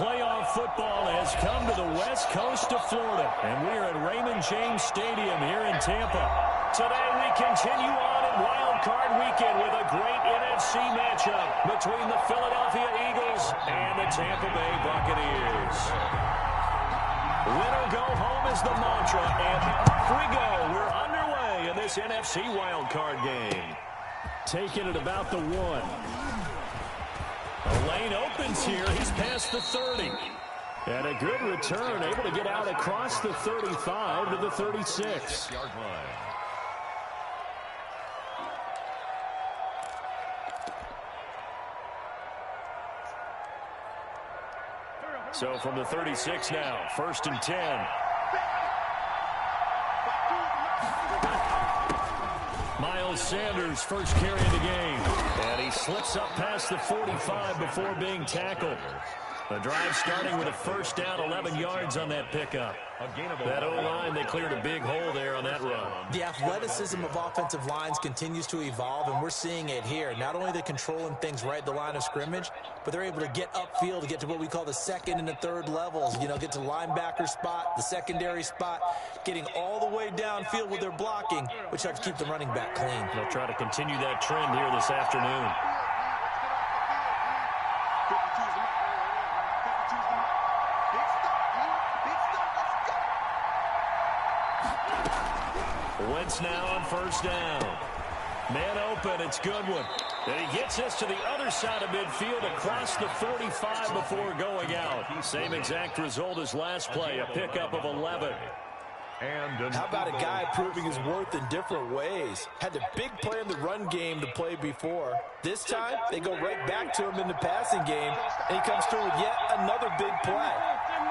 playoff football has come to the west coast of Florida, and we are at Raymond James Stadium here in Tampa. Today we continue on in Wild Card Weekend with a great NFC matchup between the Philadelphia Eagles and the Tampa Bay Buccaneers. Win or go home is the mantra, and off we go. We're underway in this NFC Wild Card game. Taking it about the 1. The lane opens here. He's past the 30. And a good return, able to get out across the 35 to the 36. So from the 36 now, 1st and 10. Miles Sanders, first carry of the game. And he slips up past the 45 before being tackled. The drive starting with a first down, 11 yards on that pickup. That O-line, they cleared a big hole there on that run. The athleticism of offensive lines continues to evolve, and we're seeing it here. Not only are they controlling things right at the line of scrimmage, but they're able to get upfield to get to what we call the second and the third levels. You know, get to the linebacker spot, the secondary spot, getting all the way downfield with their blocking, which helps keep the running back clean. They'll try to continue that trend here this afternoon. Wentz now on first down. Man open, it's Goodwin. And he gets us to the other side of midfield across the 45 before going out. Same exact result as last play, a pickup of 11. How about a guy proving his worth in different ways? Had the big play in the run game to play before. This time, they go right back to him in the passing game, and he comes through with yet another big play.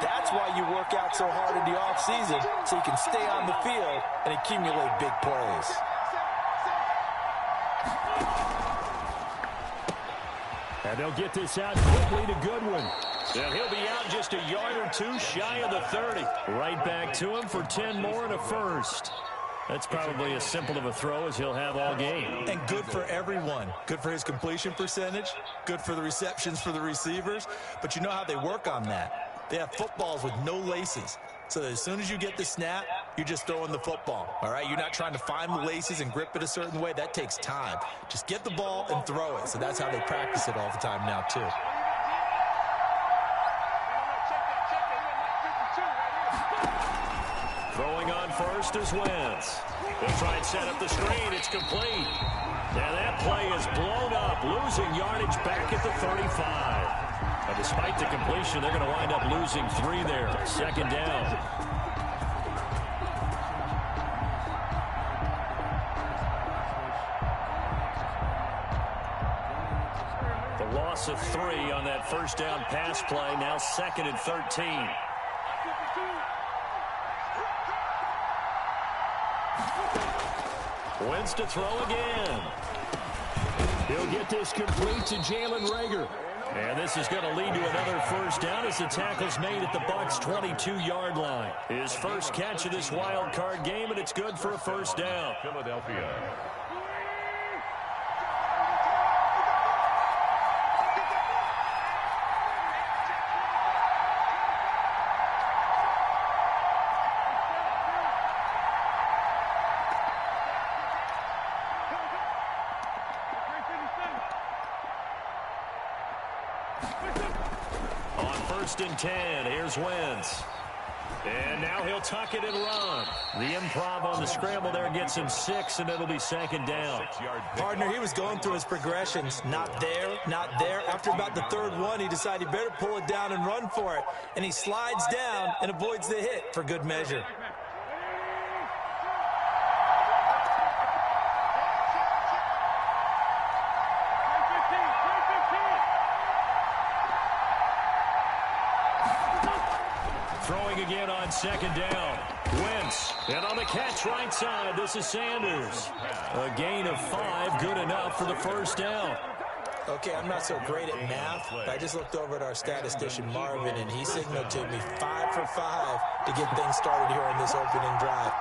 That's why you work out so hard in the offseason, so you can stay on the field and accumulate big plays. And they'll get this out quickly to Goodwin. And he'll be out just a yard or two shy of the 30. Right back to him for 10 more and a first. That's probably as simple of a throw as he'll have all game. And good for everyone. Good for his completion percentage. Good for the receptions for the receivers. But you know how they work on that. They have footballs with no laces. So that as soon as you get the snap, you're just throwing the football. All right? You're not trying to find the laces and grip it a certain way. That takes time. Just get the ball and throw it. So that's how they practice it all the time now, too. Throwing on first is Wentz. They'll try and set up the screen. It's complete. And that play is blown up, losing yardage back at the 35. But despite the completion, they're going to wind up losing 3 there. Second down. The loss of 3 on that first down pass play. Now 2nd and 13. Wentz to throw again. He'll get this complete to Jalen Reagor. And this is going to lead to another first down as the tackle's made at the Bucs' 22-yard line. His first catch of this wild card game, and it's good for a first down. Philadelphia. On 1st and 10, here's Wentz. And now he'll tuck it and run. The improv on the scramble there gets him 6, and it'll be 2nd down. Partner, he was going through his progressions. Not there, not there. After about the 3rd one, he decided he better pull it down and run for it. And he slides down and avoids the hit for good measure. Throwing again on 2nd down. Wentz. And on the catch right side, this is Sanders. A gain of 5, good enough for the first down. Okay, I'm not so great at math, but I just looked over at our statistician, Marvin, and he signaled to me 5 for 5 to get things started here on this opening drive.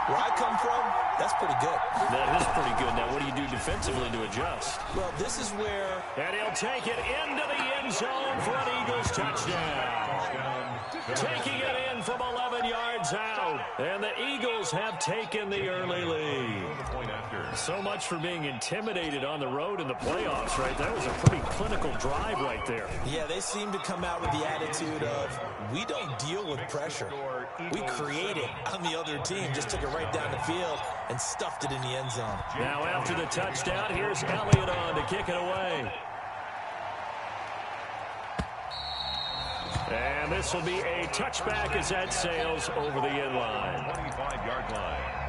Where I come from, that's pretty good. That is pretty good. Now, what do you do defensively to adjust. Well, this is where... And he'll take it into the end zone for an Eagles touchdown. Taking it in from 11 yards out. And the Eagles have taken the early lead. So much for being intimidated on the road in the playoffs, right? That was a pretty clinical drive right there. Yeah, they seem to come out with the attitude of, we don't deal with pressure. We create it on the other team. Just took it right down the field and stuffed it in the end zone. Now after the touchdown, here's Elliott on to kick it away. And this will be a touchback as that sails over the end line. 25-yard line.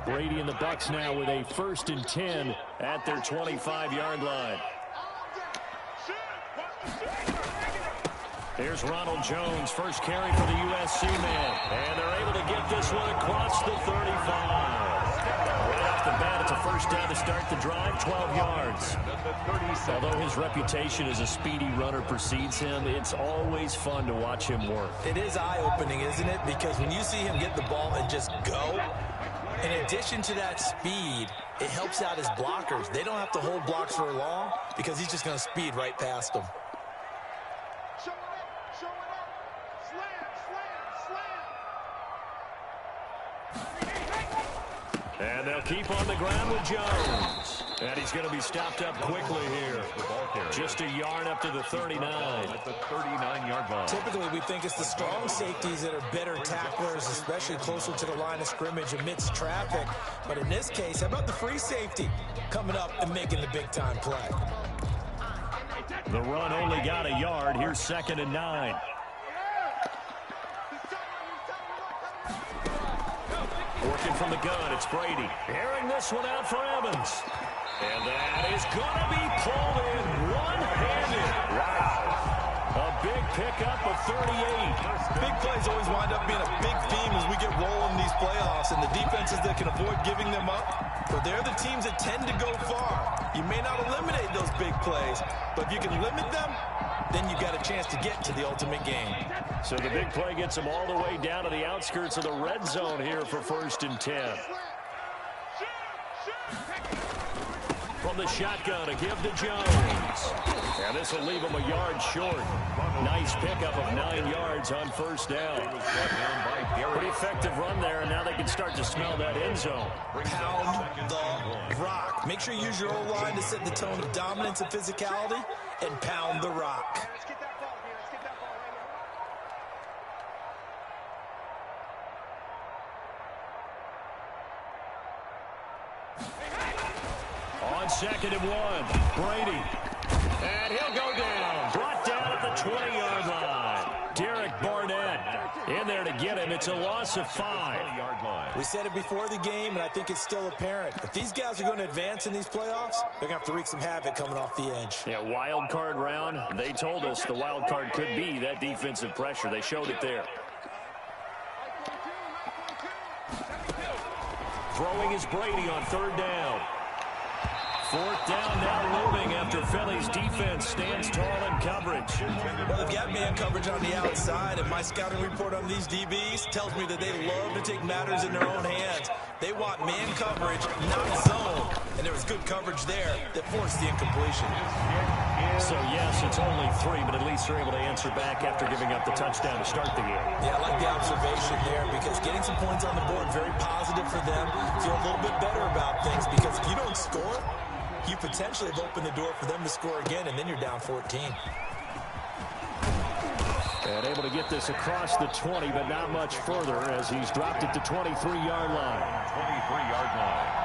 Brady and the Bucs now with a 1st and 10 at their 25-yard line. Here's Ronald Jones, first carry for the USC man. And they're able to get this one across the 35. Right off the bat, it's a first down to start the drive, 12 yards. Although his reputation as a speedy runner precedes him, it's always fun to watch him work. It is eye-opening, isn't it? Because when you see him get the ball and just go, in addition to that speed, it helps out his blockers. They don't have to hold blocks for long because he's just going to speed right past them. And they'll keep on the ground with Jones. And he's going to be stopped up quickly here. Just a yard up to the 39. At the 39-yard line. Typically, we think it's the strong safeties that are better tacklers, especially closer to the line of scrimmage amidst traffic. But in this case, how about the free safety coming up and making the big-time play? The run only got a yard. Here's 2nd and 9. Working from the gun, it's Brady. Airing this one out for Evans. And that is going to be pulled in one-handed. Wow. A big pickup of 38. Big plays always wind up being a big theme as we get rolling these playoffs, and the defenses that can avoid giving them up, but they're the teams that tend to go far. You may not eliminate those big plays, but if you can limit them, then you've got a chance to get to the ultimate game. So the big play gets them all the way down to the outskirts of the red zone here for 1st and 10. From the shotgun, a give to Jones. And this will leave him a yard short. Nice pickup of 9 yards on 1st down. Pretty effective run there, and now they can start to smell that end zone. Pound the rock. Make sure you use your O-line to set the tone of dominance and physicality, and pound the rock. On 2nd and 1, Brady. And he'll go down. Brought down at the 20-yard line. Derek Barnett in there to get him. It's a loss of 5. We said it before the game, and I think it's still apparent. If these guys are going to advance in these playoffs, they're going to have to wreak some havoc coming off the edge. Yeah, wild card round. They told us the wild card could be that defensive pressure. They showed it there. Throwing is Brady on 3rd down. 4th down now looming after Philly's defense stands tall in coverage. Well, they've got man coverage on the outside, and my scouting report on these DBs tells me that they love to take matters in their own hands. They want man coverage, not zone. And there was good coverage there that forced the incompletion. So, yes, it's only 3, but at least they're able to answer back after giving up the touchdown to start the game. Yeah, I like the observation there because getting some points on the board, very positive for them. Feel a little bit better about things because if you don't score, you potentially have opened the door for them to score again, and then you're down 14. And able to get this across the 20, but not much further as he's dropped it to 23-yard line. 23-yard line.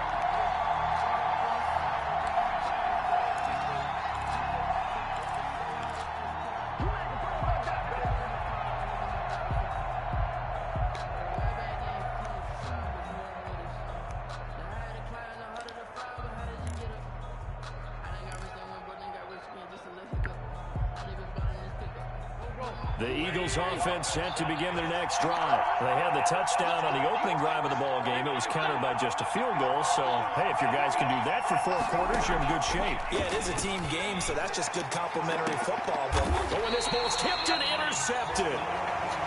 The Eagles offense set to begin their next drive. They had the touchdown on the opening drive of the ball game. It was countered by just a field goal. So, hey, if your guys can do that for 4 quarters, you're in good shape. Yeah, it is a team game, so that's just good complementary football. But when this ball's tipped and intercepted.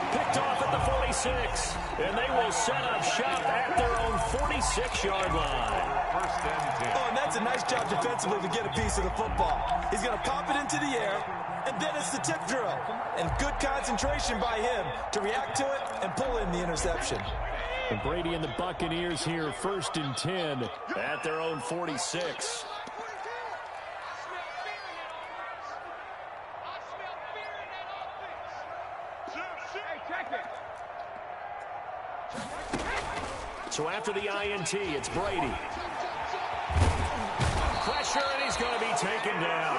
Picked off at the 46. And they will set up shop at their own 46-yard line. First and 10. Oh, and that's a nice job defensively to get a piece of the football. He's going to pop it into the air, and then it's the tip drill. And good concentration by him to react to it and pull in the interception. And Brady and the Buccaneers here, 1st and 10 at their own 46. So after the INT, it's Brady. Pressure, and he's going to be taken down.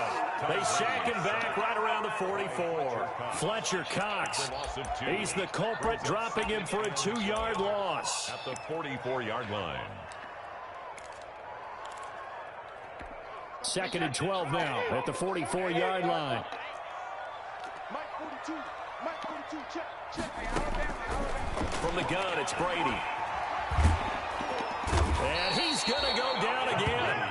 They sack him back right around the 44. Fletcher Cox, he's the culprit, dropping him for a 2-yard loss. At the 44-yard line. 2nd and 12 now at the 44-yard line. From the gun, it's Brady. And he's going to go down again.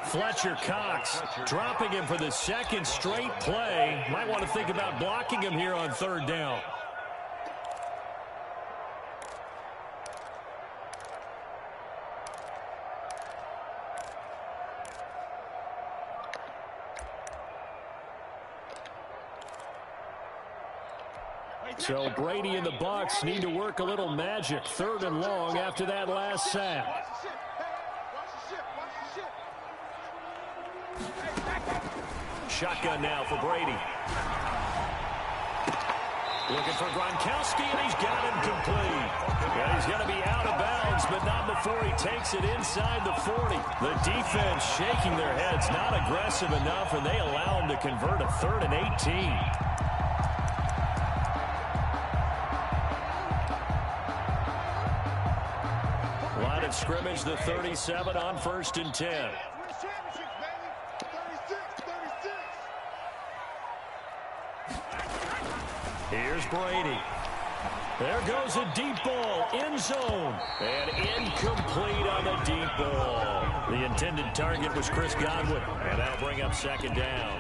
Fletcher Cox dropping him for the 2nd straight play. Might want to think about blocking him here on 3rd down. So Brady and the Bucs need to work a little magic. 3rd and long after that last sack. Shotgun now for Brady. Looking for Gronkowski, and he's got him complete. Well, he's going to be out of bounds, but not before he takes it inside the 40. The defense shaking their heads, not aggressive enough, and they allow him to convert a 3rd and 18. Line of scrimmage, the 37 on 1st and 10. Here's Brady. There goes a deep ball, end zone, and incomplete on the deep ball. The intended target was Chris Godwin, and that'll bring up 2nd down.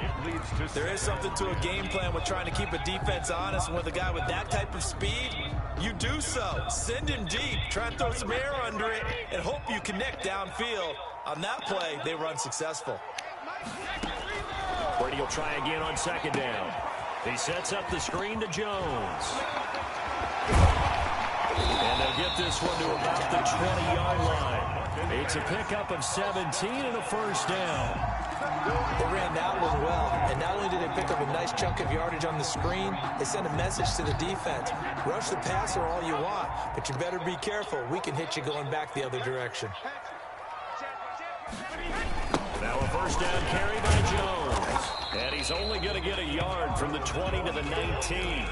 There is something to a game plan with trying to keep a defense honest, and with a guy with that type of speed, you do so. Send him deep, try and throw some air under it, and hope you connect downfield. On that play, they were unsuccessful. Brady will try again on 2nd down. He sets up the screen to Jones. And they'll get this one to about the 20-yard line. It's a pickup of 17 and a 1st down. They ran that one well, and not only did they pick up a nice chunk of yardage on the screen, they sent a message to the defense. Rush the passer all you want, but you better be careful. We can hit you going back the other direction. Now a 1st down carry by Jones. And he's only going to get a yard from the 20 to the 19.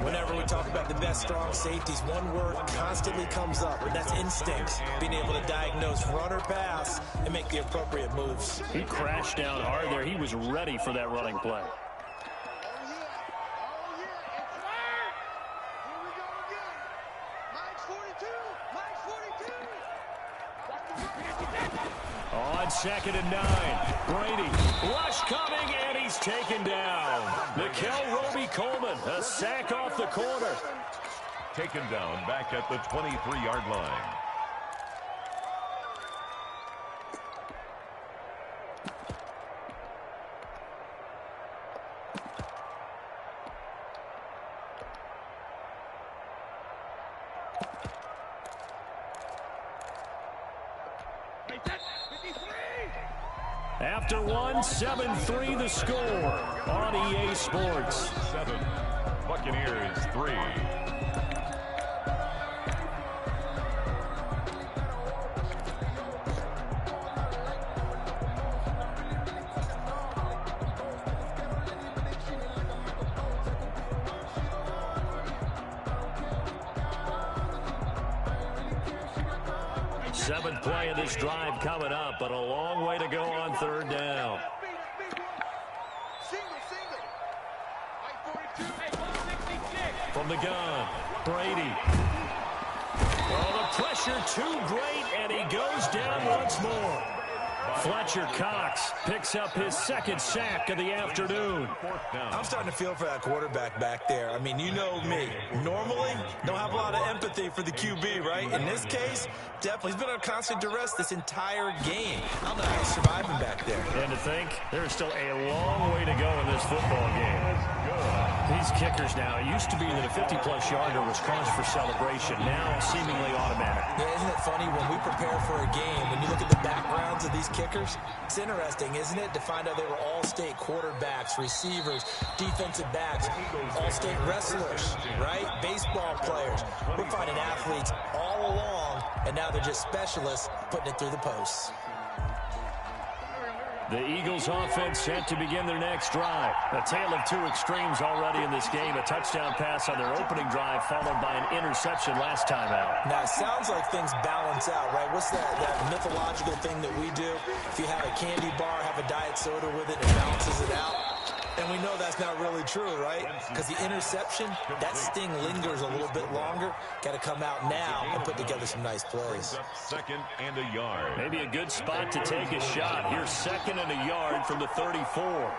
Whenever we talk about the best strong safeties, one word constantly comes up, and that's instincts. Being able to diagnose run or pass and make the appropriate moves. He crashed down hard there. He was ready for that running play. On 2nd and 9, Brady, rush coming, and he's taken down. Nikel Roby-Coleman, a sack off the corner. Taken down back at the 23-yard line. After one, 7-3 the score on EA Sports. 7, Buccaneers 3. Seventh play of this drive coming up, but a long way to go on 3rd down. From the gun, Brady. Oh, the pressure too great, and he goes down once more. Fletcher Cox picks up his second sack of the afternoon. I'm starting to feel for that quarterback back there. I mean, you know me. Normally, don't have a lot of empathy for the QB, right? In this case, definitely. He's been on constant duress this entire game. I don't know how he's surviving back there. And to think, there's still a long way to go in this football game. These kickers now, it used to be that a 50-plus yarder was cause for celebration. Now, seemingly automatic. Yeah, isn't it funny when we prepare for a game, when you look at the backgrounds of these kickers, it's interesting, isn't it, to find out they were all-state quarterbacks, receivers, defensive backs, all-state wrestlers, right? Baseball players. We're finding athletes all along, and now they're just specialists putting it through the posts. The Eagles offense set to begin their next drive. A tale of two extremes already in this game. A touchdown pass on their opening drive followed by an interception last time out. Now, it sounds like things balance out, right? What's that mythological thing that we do? If you have a candy bar, have a diet soda with it, it balances it out. And we know that's not really true, right? Because the interception, that sting lingers a little bit longer. Got to come out now and put together some nice plays. Second and a yard. Maybe a good spot to take a shot. Here's second and a yard from the 34.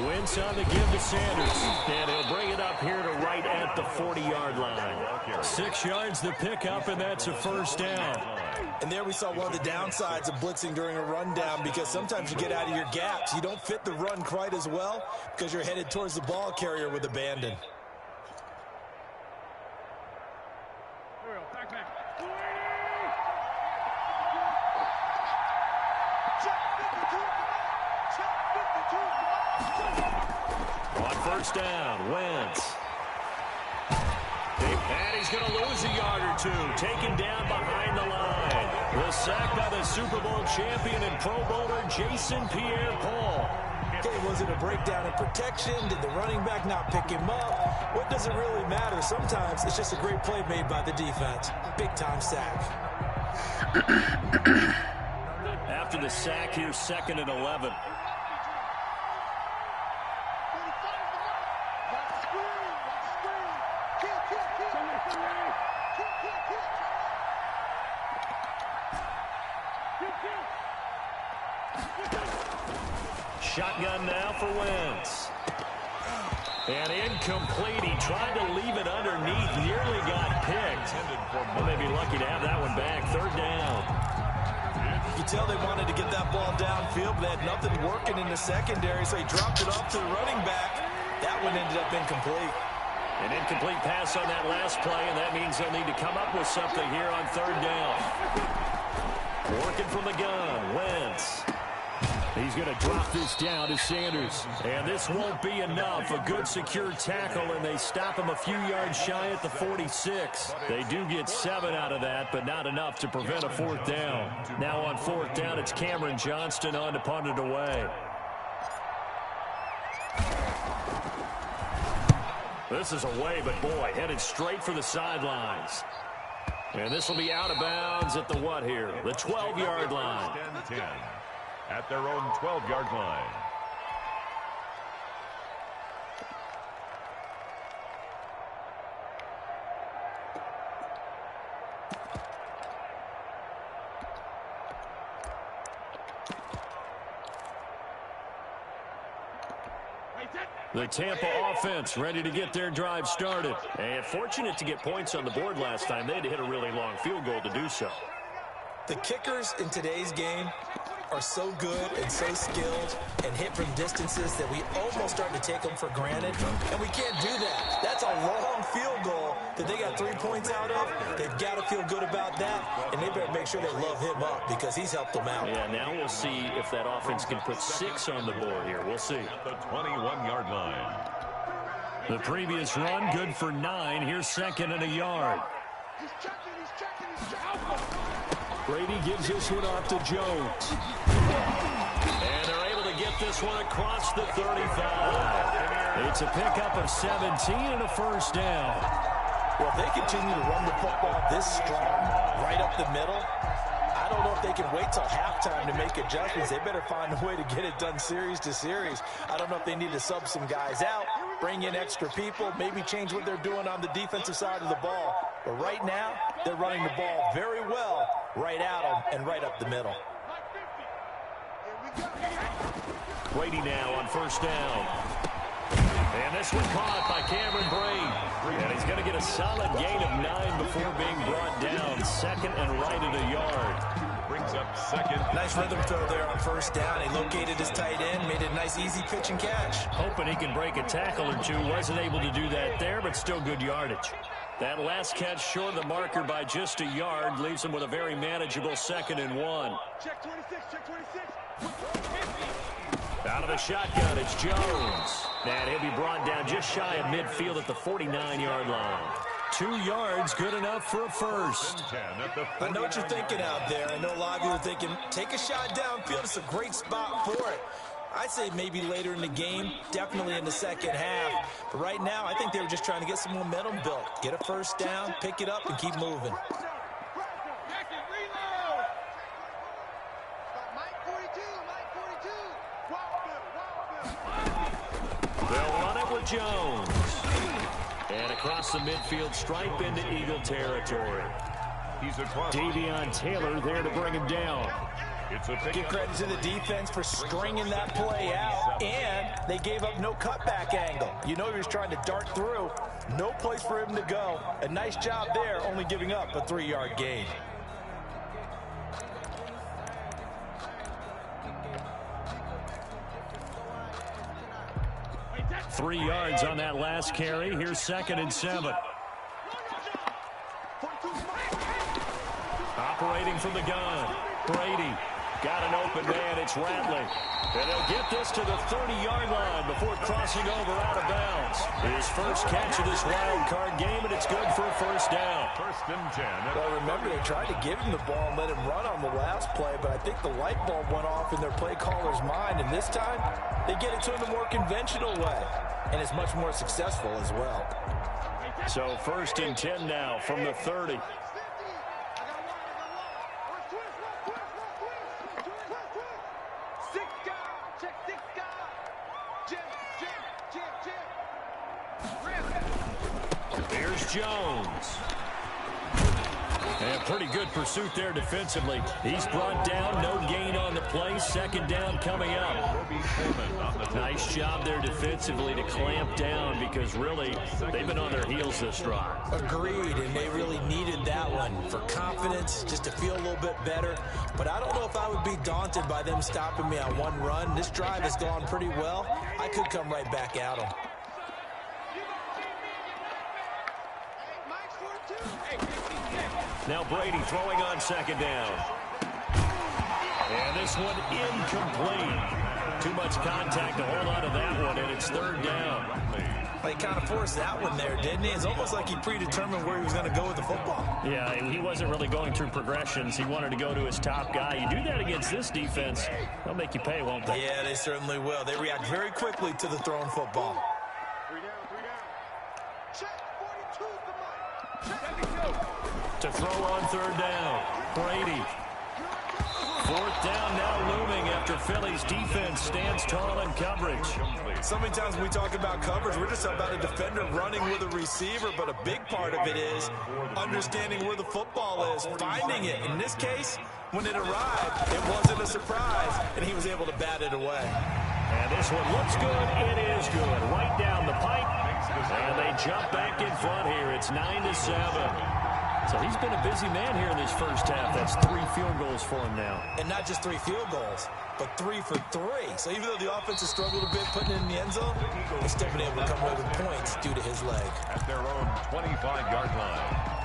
Wentz on the give to Sanders. And he'll bring it up here to right at the 40-yard line. 6 yards the pickup, and that's a first down. And there we saw one of the downsides of blitzing during a rundown, because sometimes you get out of your gaps. You don't fit the run quite as well because you're headed towards the ball carrier with abandon. On first down, Wentz. And he's going to lose a yard or two, taken down behind the line. The sack by the Super Bowl champion and Pro Bowler Jason Pierre-Paul. Okay, was it a breakdown in protection? Did the running back not pick him up? What does it really matter? Sometimes it's just a great play made by the defense. Big-time sack. After the sack, here's second and 11. Shotgun now for Wentz. And incomplete. He tried to leave it underneath. Nearly got picked. Well, they'd be lucky to have that one back. Third down. You can tell they wanted to get that ball downfield, but they had nothing working in the secondary, so he dropped it off to the running back. That one ended up incomplete. An incomplete pass on that last play, and that means they'll need to come up with something here on third down. Working from the gun, Wentz. He's going to drop this down to Sanders. And this won't be enough. A good secure tackle, and they stop him a few yards shy at the 46. They do get 7 out of that, but not enough to prevent a fourth down. Now on fourth down, it's Cameron Johnston on to punt it away. This is away, but boy, headed straight for the sidelines. And this will be out of bounds at the what here? The 12-yard line. 10-10 at their own 12-yard line. The Tampa offense ready to get their drive started. And fortunate to get points on the board last time. They had to hit a really long field goal to do so. The kickers in today's game are so good and so skilled and hit from distances that we almost start to take them for granted, and we can't do that. That's a long field goal that they got 3 points out of. They've got to feel good about that, and they better make sure they love him up because he's helped them out. Yeah, now we'll see if that offense can put 6 on the board here. We'll see. The 21-yard line. The previous run, good for 9. Here's second and a yard. Brady gives this one off to Jones. And they're able to get this one across the 35. It's a pickup of 17 and a first down. Well, if they continue to run the football this strong right up the middle, I don't know if they can wait till halftime to make adjustments. They better find a way to get it done series to series. I don't know if they need to sub some guys out, bring in extra people, maybe change what they're doing on the defensive side of the ball. But right now, they're running the ball very well right at them and right up the middle. Brady now on first down. And this one caught by Cameron Brate. And he's going to get a solid gain of 9 before being brought down. Second and right at a yard. Brings up second. Nice rhythm throw there on first down. He located his tight end, made a nice easy pitch and catch. Hoping he can break a tackle or two. Wasn't able to do that there, but still good yardage. That last catch short of the marker by just a yard leaves him with a very manageable 2nd and 1. Check 26, check 26. Out of the shotgun, it's Jones. And he'll be brought down just shy of midfield at the 49-yard line. 2 yards, good enough for a first. I know what you're thinking out there. I know a lot of you are thinking, take a shot downfield. It's a great spot for it. I'd say maybe later in the game, definitely in the second half. But right now, I think they were just trying to get some momentum built. Get a first down, pick it up, and keep moving. They'll run it with Jones. And across the midfield stripe into Eagle territory. He's across. Davion Taylor there to bring him down. Give credit to the defense for stringing that play out, and they gave up no cutback angle. You know he was trying to dart through. No place for him to go. A nice job there, only giving up a 3-yard gain. Three yards on that last carry. Here's 2nd and 7. Operating from the gun. Brady got an open man. It's Rattling. And they'll get this to the 30-yard line before crossing over out of bounds. His first catch of this wild card game, and it's good for a first down. 1st and 10. Well, remember, they tried to give him the ball and let him run on the last play, but I think the light bulb went off in their play caller's mind, and this time they get it to him the more conventional way, and it's much more successful as well. So 1st and 10 now from the 30. Here's Jones. And pretty good pursuit there defensively. He's brought down, no gain on the play. 2nd down coming up. Nice job there defensively to clamp down because really they've been on their heels this drive. Agreed, and they really needed that one for confidence, just to feel a little bit better. But I don't know if I would be daunted by them stopping me on one run. This drive has gone pretty well. I could come right back at them. Now Brady throwing on 2nd down. And this one incomplete. Too much contact to hold on to that one, and it's 3rd down. He kind of forced that one there, didn't he? It's almost like he predetermined where he was going to go with the football. Yeah, he wasn't really going through progressions. He wanted to go to his top guy. You do that against this defense, they'll make you pay, won't they? Yeah, they certainly will. They react very quickly to the thrown football. 3 down. Check 42. To throw on 3rd down, Brady. 4th down now looming after Philly's defense stands tall in coverage. So many times when we talk about coverage, we're just about a defender running with a receiver, but a big part of it is understanding where the football is, finding it. In this case, when it arrived, it wasn't a surprise, and he was able to bat it away. And this one looks good. It is good. Right down the pipe. And they jump back in front here. It's 9-7. So he's been a busy man here in this first half. That's 3 field goals for him now. And not just 3 field goals, but 3 for 3. So even though the offense has struggled a bit putting it in the end zone, they've still been able to come away with points due to his leg. At their own 25-yard line.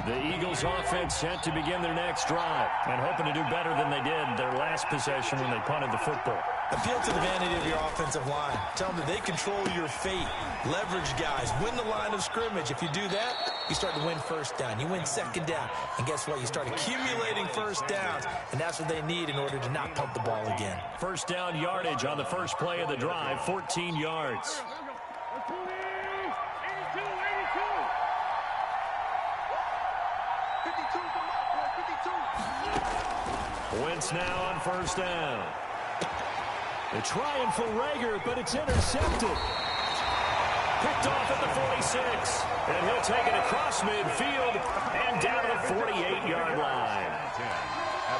The Eagles offense set to begin their next drive and hoping to do better than they did their last possession when they punted the football. Appeal to the vanity of your offensive line. Tell them that they control your fate. Leverage guys. Win the line of scrimmage. If you do that, you start to win first down. You win second down. And guess what? You start accumulating first downs. And that's what they need in order to not pump the ball again. First down yardage on the first play of the drive, 14 yards. Wentz now on first down. They're trying for Rager, but it's intercepted. Picked off at the 46. And he'll take it across midfield and down to the 48-yard line.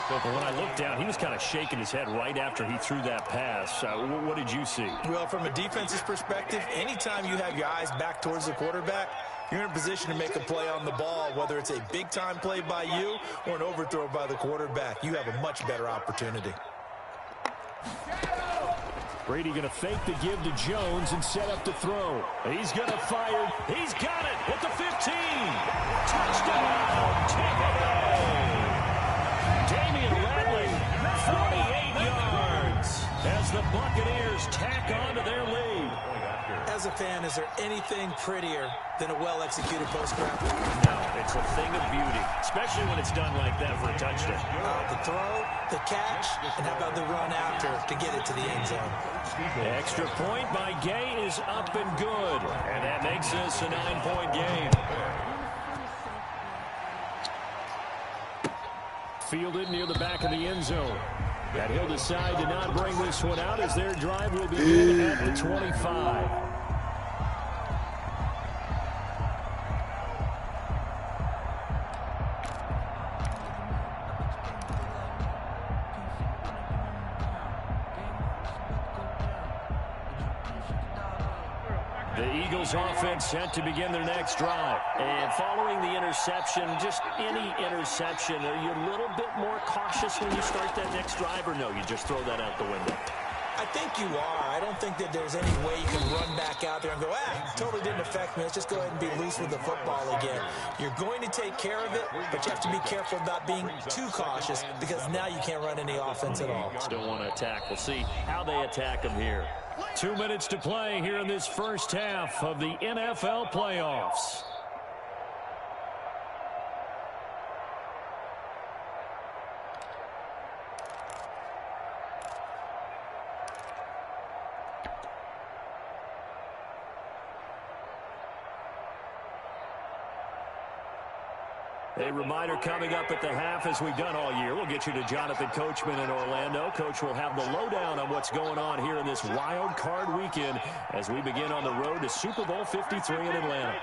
When I looked down, he was kind of shaking his head right after he threw that pass. What did you see? Well, from a defense's perspective, anytime you have your eyes back towards the quarterback, you're in a position to make a play on the ball, whether it's a big-time play by you or an overthrow by the quarterback. You have a much better opportunity. Brady going to fake the give to Jones and set up to throw. He's going to fire. He's got it at the 15. Touchdown, Tampa Bay. Damian Rattling, 48 yards as the Buccaneers tack on to their lead. As a fan, is there anything prettier than a well-executed post-grab? No, it's a thing of beauty, especially when it's done like that for a touchdown. The throw, the catch, and how about the run after to get it to the end zone? The extra point by Gay is up and good, and that makes this a 9-point game. Fielded near the back of the end zone. And he'll decide to not bring this one out as their drive will begin at the 25. The Eagles offense set to begin their next drive. And following the interception, just any interception, are you a little bit more cautious when you start that next drive, or no, you just throw that out the window? I think you are. I don't think that there's any way you can run back out there and go, totally didn't affect me. Let's just go ahead and be loose with the football again. You're going to take care of it, but you have to be careful about being too cautious because now you can't run any offense at all. Still want to attack. We'll see how they attack them here. 2 minutes to play here in this first half of the NFL playoffs. A reminder coming up at the half, as we've done all year. We'll get you to Jonathan Coachman in Orlando. Coach will have the lowdown on what's going on here in this wild card weekend as we begin on the road to Super Bowl 53 in Atlanta.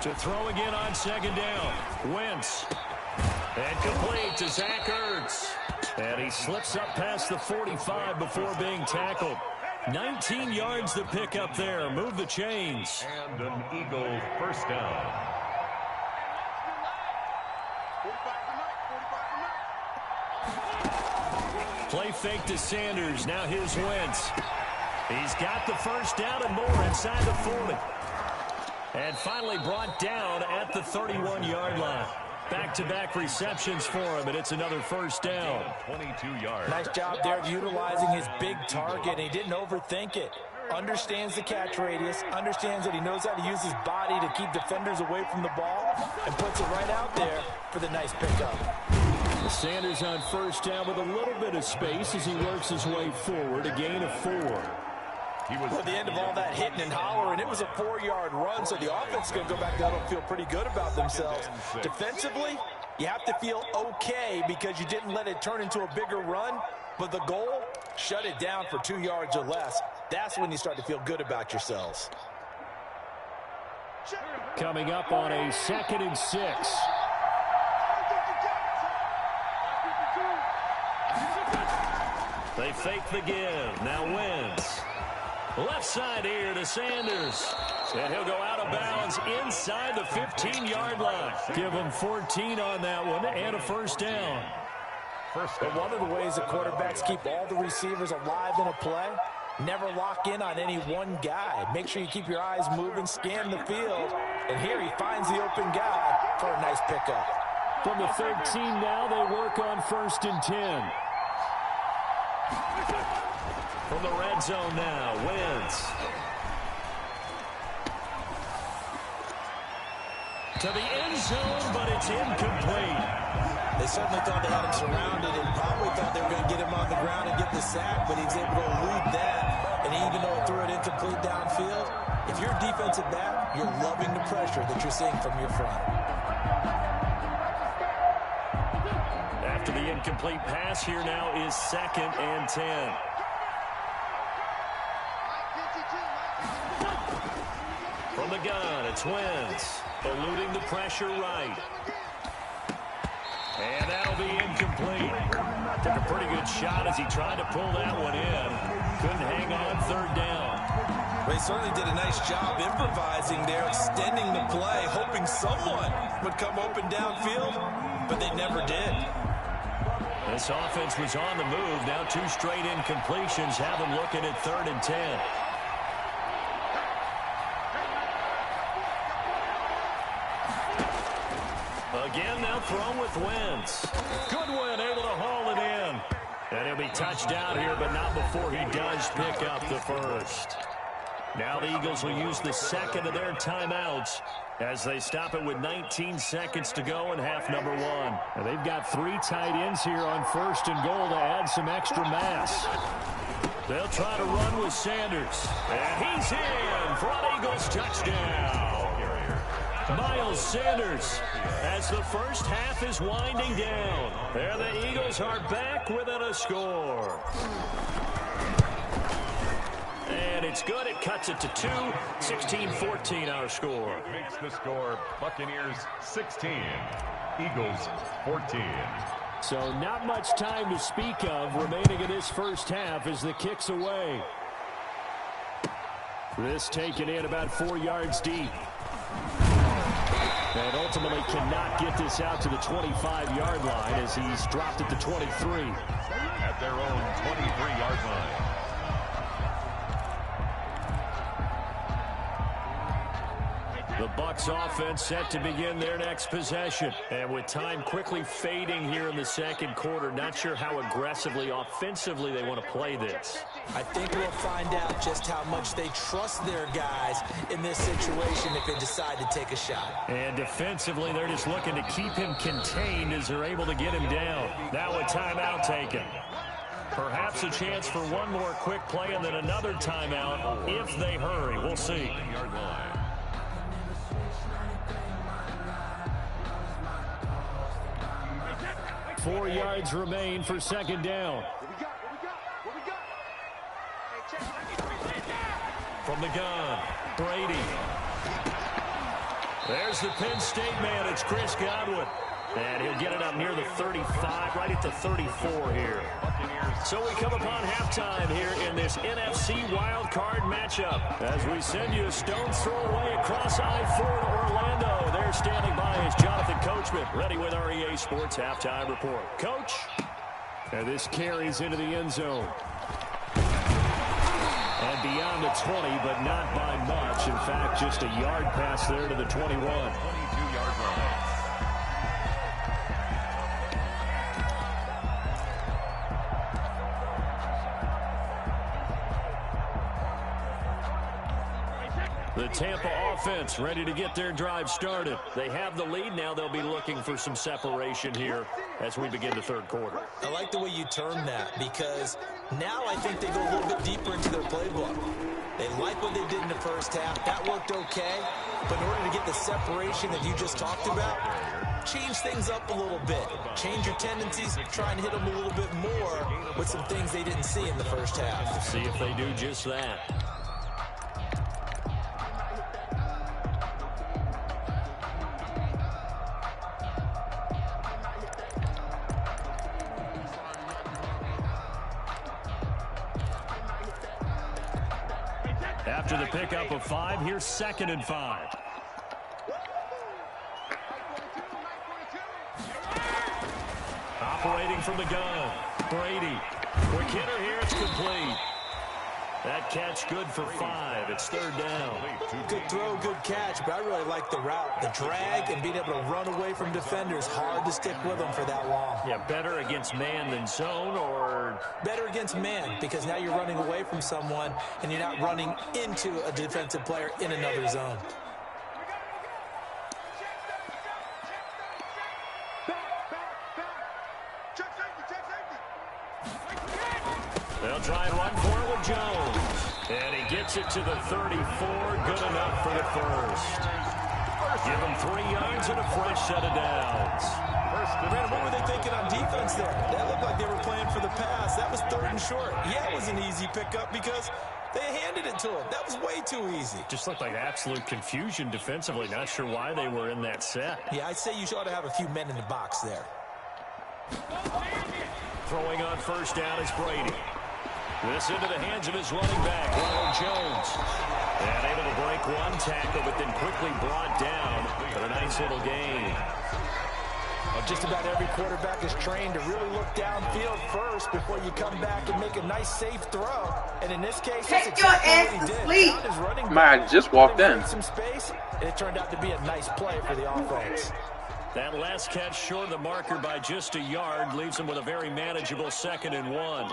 To throw again on second down. Wentz. And complete to Zach Ertz. And he slips up past the 45 before being tackled. 19 yards to pick up there. Move the chains. And an Eagle first down. Play fake to Sanders. Now here's Wentz. He's got the first down and more inside the 40. And finally brought down at the 31-yard line. Back-to-back receptions for him, and it's another first down. 22 yards. Nice job there of utilizing his big target, and he didn't overthink it. Understands the catch radius, understands that he knows how to use his body to keep defenders away from the ball, and puts it right out there for the nice pickup. Sanders on first down with a little bit of space as he works his way forward, a gain of 4. At the end of all that hitting and hollering, it was a 4-yard run, so the offense is going to go back down and feel pretty good about themselves. Defensively, you have to feel okay because you didn't let it turn into a bigger run, but the goal, shut it down for 2 yards or less. That's when you start to feel good about yourselves. Coming up on a 2nd and 6. They fake the give. Now Wentz. Left side here to Sanders. And he'll go out of bounds inside the 15-yard line. Give him 14 on that one and a first down. But one of the ways the quarterbacks keep all the receivers alive in a play, never lock in on any one guy. Make sure you keep your eyes moving, scan the field. And here he finds the open guy for a nice pickup. From the 13 now, they work on 1st and 10. From the red zone now, Wentz. To the end zone, but it's incomplete. They certainly thought they had him surrounded and probably thought they were going to get him on the ground and get the sack, but he's able to elude that. And even though it threw it incomplete downfield, if you're a defensive back, you're loving the pressure that you're seeing from your front. After the incomplete pass, here now is 2nd and 10. From the gun, it's Wentz. Eluding the pressure right. And that'll be incomplete. Took a pretty good shot as he tried to pull that one in. Couldn't hang on 3rd down. They certainly did a nice job improvising there, extending the play, hoping someone would come open downfield, but they never did. This offense was on the move. Now 2 straight incompletions have them looking at 3rd and 10. Again, now thrown with Wentz. Goodwin able to haul it in. And he'll be touched down here, but not before he does pick up the first. Now the Eagles will use the 2nd of their timeouts as they stop it with 19 seconds to go in half number 1. Now they've got 3 tight ends here on 1st and goal to add some extra mass. They'll try to run with Sanders. And he's in for an Eagles touchdown. Miles Sanders, as the first half is winding down. There the Eagles are back within a score. And it's good. It cuts it to 2. 16-14 our score. Makes the score Buccaneers 16, Eagles 14. So not much time to speak of remaining in this first half as the kick's away. This taken in about 4 yards deep. And ultimately cannot get this out to the 25-yard line as he's dropped it to 23. At their own 23-yard line. The Bucs offense set to begin their next possession. And with time quickly fading here in the 2nd quarter, not sure how aggressively, offensively they want to play this. I think we'll find out just how much they trust their guys in this situation if they decide to take a shot. And defensively, they're just looking to keep him contained as they're able to get him down. Now a timeout taken. Perhaps a chance for one more quick play and then another timeout if they hurry. We'll see. 4 yards remain for 2nd down. From the gun, Brady. There's the Penn State man. It's Chris Godwin. And he'll get it up near the 35, right at the 34 here. So we come upon halftime here in this NFC wildcard matchup. As we send you a stone's throw away across I-4 to Orlando. There standing by is Jonathan Coachman, ready with our EA Sports Halftime Report. Coach, and this carries into the end zone. And beyond the 20, but not by much. In fact, just a yard pass there to the 21. 22-yard line. The Tampa offense ready to get their drive started. They have the lead. Now they'll be looking for some separation here as we begin the 3rd quarter. I like the way you term that because now I think they go a little bit deeper into their playbook. They like what they did in the first half. That worked okay. But in order to get the separation that you just talked about, change things up a little bit. Change your tendencies, try and hit them a little bit more with some things they didn't see in the first half. See if they do just that. After the pickup of 5, here's 2nd and 5. Operating from the gun, Brady. Quick hitter here, it's complete. That catch good for 5. It's third down. Good throw, good catch, but I really like the route. The drag and being able to run away from defenders. Hard to stick with them for that long. Yeah, better against man than zone, or? Better against man, because now you're running away from someone and you're not running into a defensive player in another zone. They'll try and run for it with Jones. And he gets it to the 34. Good enough for the first. Give him 3 yards and a fresh set of downs. Brandon, what were they thinking on defense there? That looked like they were playing for the pass. That was 3rd and short. Yeah, it was an easy pickup because they handed it to him. That was way too easy. Just looked like absolute confusion defensively. Not sure why they were in that set. Yeah, I'd say you ought to have a few men in the box there. Throwing on first down is Brady. This into the hands of his running back, Ronald Jones. And able to break one tackle, but then quickly brought down for a nice little gain. Well, just about every quarterback is trained to really look downfield first before you come back and make a nice, safe throw. And in this case, that's exactly what he did. Found his running back, I just walked in. some space, and it turned out to be a nice play for the offense. That last catch short of the marker by just a yard leaves him with a very manageable 2nd and 1.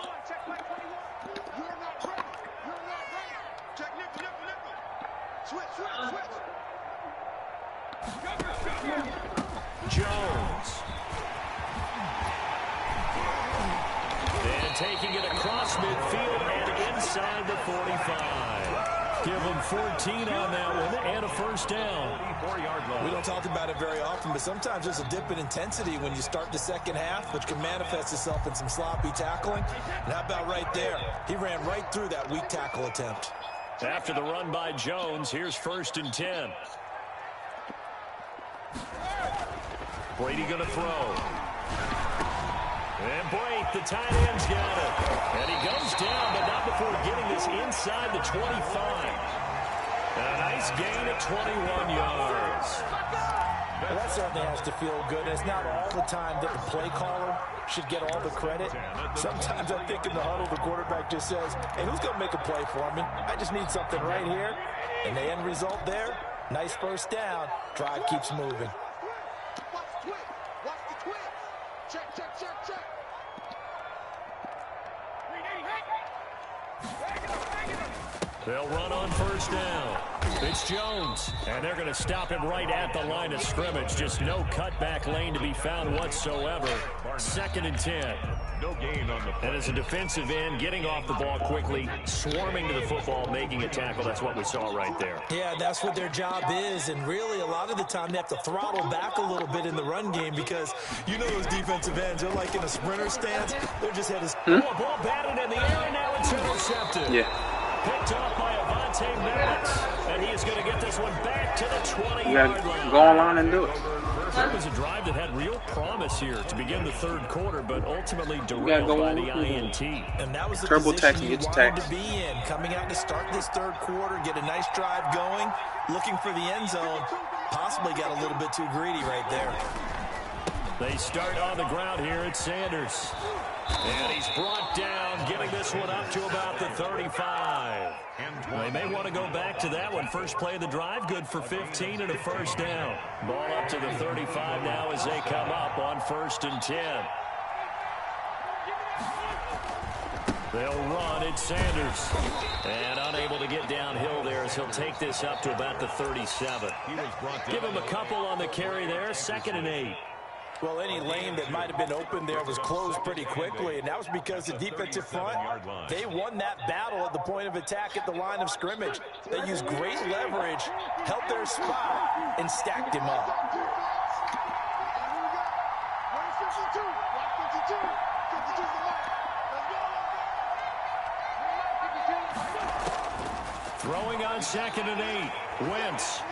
Jones. And taking it across midfield and inside the 45. Give him 14 on that one and a first down. We don't talk about it very often, but sometimes there's a dip in intensity when you start the second half, which can manifest itself in some sloppy tackling. And how about right there? He ran right through that weak tackle attempt. After the run by Jones, here's 1st and 10. Brady going to throw. And Blake, the tight end's got it. And he goes down, but not before getting this inside the 25. A nice gain at 21 yards. Well, that certainly has to feel good. It's not all the time that the play caller should get all the credit. Sometimes I think in the huddle, the quarterback just says, hey, who's going to make a play for me? I just need something right here. And the end result there, nice first down. Drive keeps moving. They'll run on first down. It's Jones, and they're going to stop him right at the line of scrimmage. Just no cutback lane to be found whatsoever. 2nd and 10. No gain on the play. And as a defensive end, getting off the ball quickly, swarming to the football, making a tackle. That's what we saw right there. Yeah, that's what their job is. And really, a lot of the time, they have to throttle back a little bit in the run game because you know those defensive ends, they're like in a sprinter stance. They're just headed. Ball batted in the air, and now it's intercepted. Yeah. Picked off by Avante Maddox, and he is going to get this one back to the 20-yard line. Go online and do it. That was a drive that had real promise here to begin the 3rd quarter, but ultimately derailed by the INT. And that was the Turbo position tax, you gets wanted taxed. to be in. Coming out to start this 3rd quarter, get a nice drive going, looking for the end zone. Possibly got a little bit too greedy right there. They start on the ground here at Sanders. And he's brought down, getting this one up to about the 35. They may want to go back to that one. First play of the drive, good for 15 and a first down. Ball up to the 35 now as they come up on 1st and 10. They'll run. It's Sanders. And unable to get downhill there as he'll take this up to about the 37. Give him a couple on the carry there. 2nd and 8. Well, any lane that might have been open there was closed pretty quickly, and that was because the defensive front, they won that battle at the point of attack at the line of scrimmage. They used great leverage, held their spot, and stacked him up. Throwing on 2nd and 8. Wentz.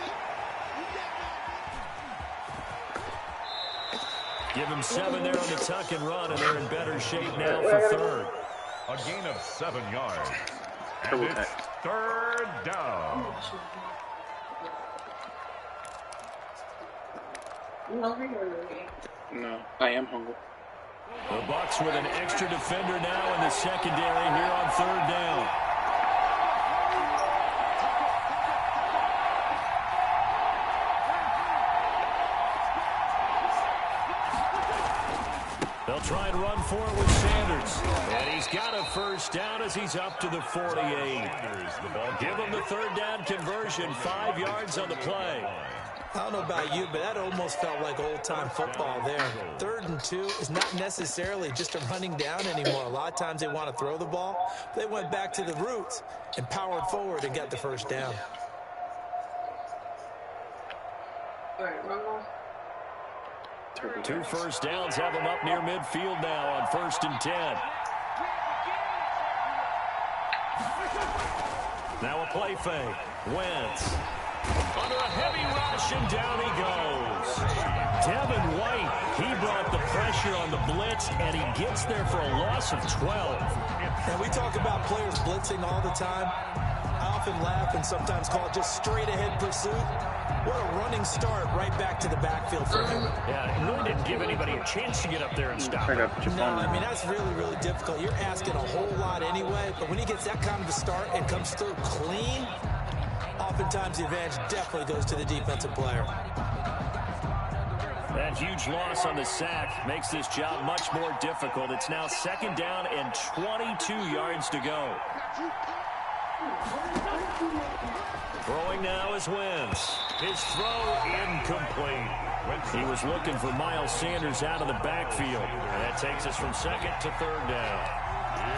Give him 7 there on the tuck and run, and they're in better shape now for 3rd. A gain of 7 yards. And it's 3rd down. No, I am hungry. The Bucs with an extra defender now in the secondary here on 3rd down. try and run for it with Sanders. And he's got a first down as he's up to the 48. Give him the third down conversion, 5 yards on the play. I don't know about you, but that almost felt like old-time football there. 3rd and 2 is not necessarily just a running down anymore. A lot of times they want to throw the ball. They went back to the roots and powered forward and got the first down. Two first downs have them up near midfield now on 1st and 10. Now a play fake. Wentz. Under a heavy rush, and down he goes. Devin White, he brought the pressure on the blitz, and he gets there for a loss of 12. And we talk about players blitzing all the time. I often laugh and sometimes call it just straight-ahead pursuit. What a running start right back to the backfield for him. Yeah, it really didn't give anybody a chance to get up there and stop him. No, I mean, that's really, really difficult. You're asking a whole lot anyway, but when he gets that kind of a start and comes through clean, oftentimes the advantage definitely goes to the defensive player. That huge loss on the sack makes this job much more difficult. It's now 2nd down and 22 yards to go. Throwing now is Wentz. His throw incomplete. He was looking for Miles Sanders out of the backfield. And that takes us from 2nd to 3rd down.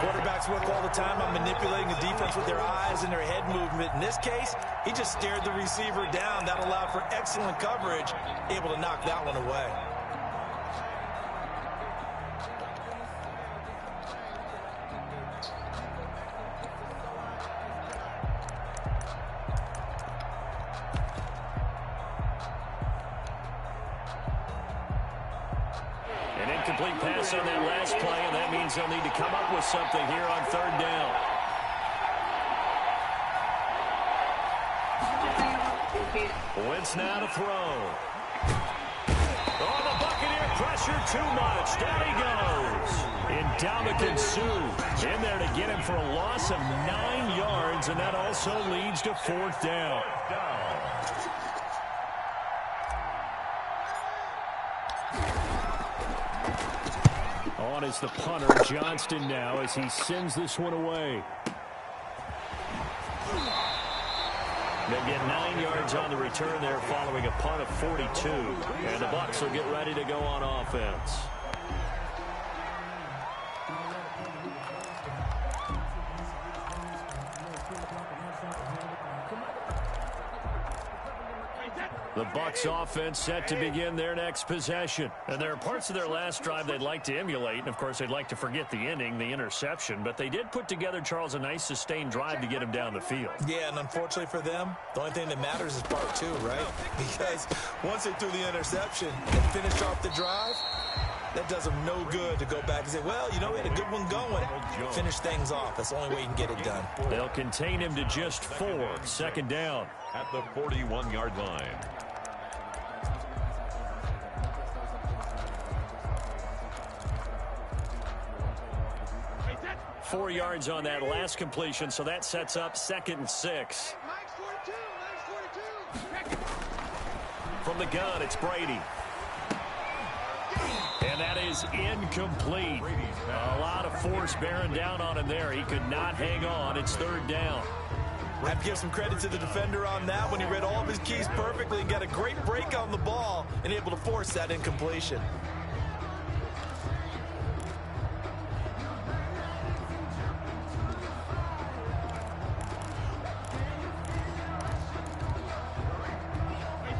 Quarterbacks work all the time on manipulating the defense with their eyes and their head movement. In this case, he just stared the receiver down. That allowed for excellent coverage, able to knock that one away. An incomplete pass on that last play, and that means they'll need to come up with something here on 3rd down. Wentz now to throw. Oh, the Buccaneer pressure too much. Down he goes. Ndamukong Suh in there to get him for a loss of 9 yards, and that also leads to 4th down. On is the punter, Johnston, now as he sends this one away. They'll get 9 yards on the return there following a punt of 42. And the Bucs will get ready to go on offense. The Bucs offense set to begin their next possession. And there are parts of their last drive they'd like to emulate. And, of course, they'd like to forget the inning, the interception. But they did put together, Charles, a nice sustained drive to get him down the field. Yeah, and unfortunately for them, the only thing that matters is part 2, right? Because once they threw the interception and finished off the drive, that does them no good to go back and say, well, you know, we had a good one going. Finish things off. That's the only way you can get it done. They'll contain him to just 4. 2nd down. At the 41-yard line. 4 yards on that last completion, so that sets up 2nd and 6. From the gun, it's Brady. And that is incomplete. A lot of force bearing down on him there. He could not hang on. It's 3rd down. I have to give some credit to the defender on that when he read all of his keys perfectly and got a great break on the ball and able to force that incompletion.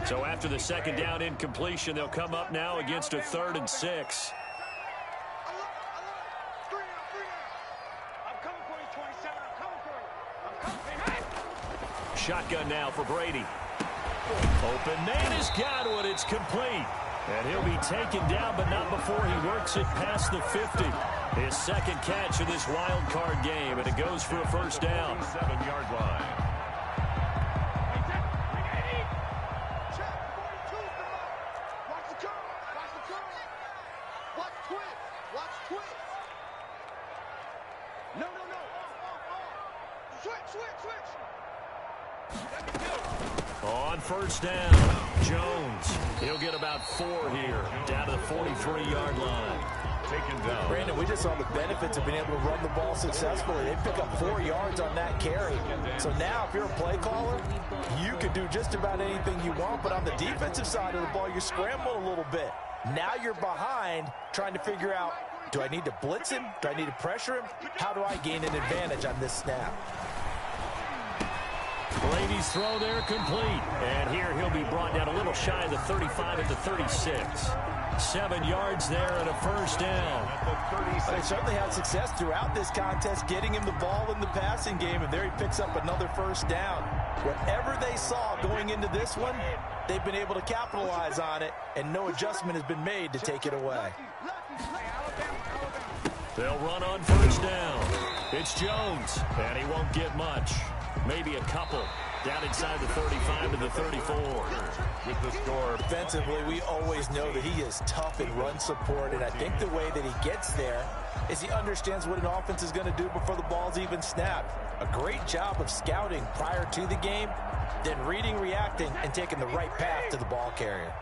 So after the 2nd down incompletion, they'll come up now against a 3rd and 6. Shotgun now for Brady. Open man has got one. It's complete. And he'll be taken down, but not before he works it past the 50. His 2nd catch of this wild card game, and it goes for a 1st down. 7-yard line. On 1st down, Jones. He'll get about 4 here, down to the 43-yard line. taken down. Brandon, we just saw the benefits of being able to run the ball successfully. They pick up 4 yards on that carry. So now if you're a play caller, you can do just about anything you want, but on the defensive side of the ball, you're scrambling a little bit. Now you're behind trying to figure out, do I need to blitz him? Do I need to pressure him? How do I gain an advantage on this snap? Brady's throw there complete. And here he'll be brought down a little shy of the 35 at the 36. 7 yards there and a first down. They certainly had success throughout this contest getting him the ball in the passing game, and there he picks up another first down. Whatever they saw going into this one, they've been able to capitalize on it, and no adjustment has been made to take it away. They'll run on first down. It's Jones, and he won't get much. Maybe a couple. Down inside the 35 to the 34. With the score. Defensively, we always know that he is tough in run support, and I think the way that he gets there is he understands what an offense is going to do before the ball's even snapped. A great job of scouting prior to the game, then reading, reacting, and taking the right path to the ball carrier.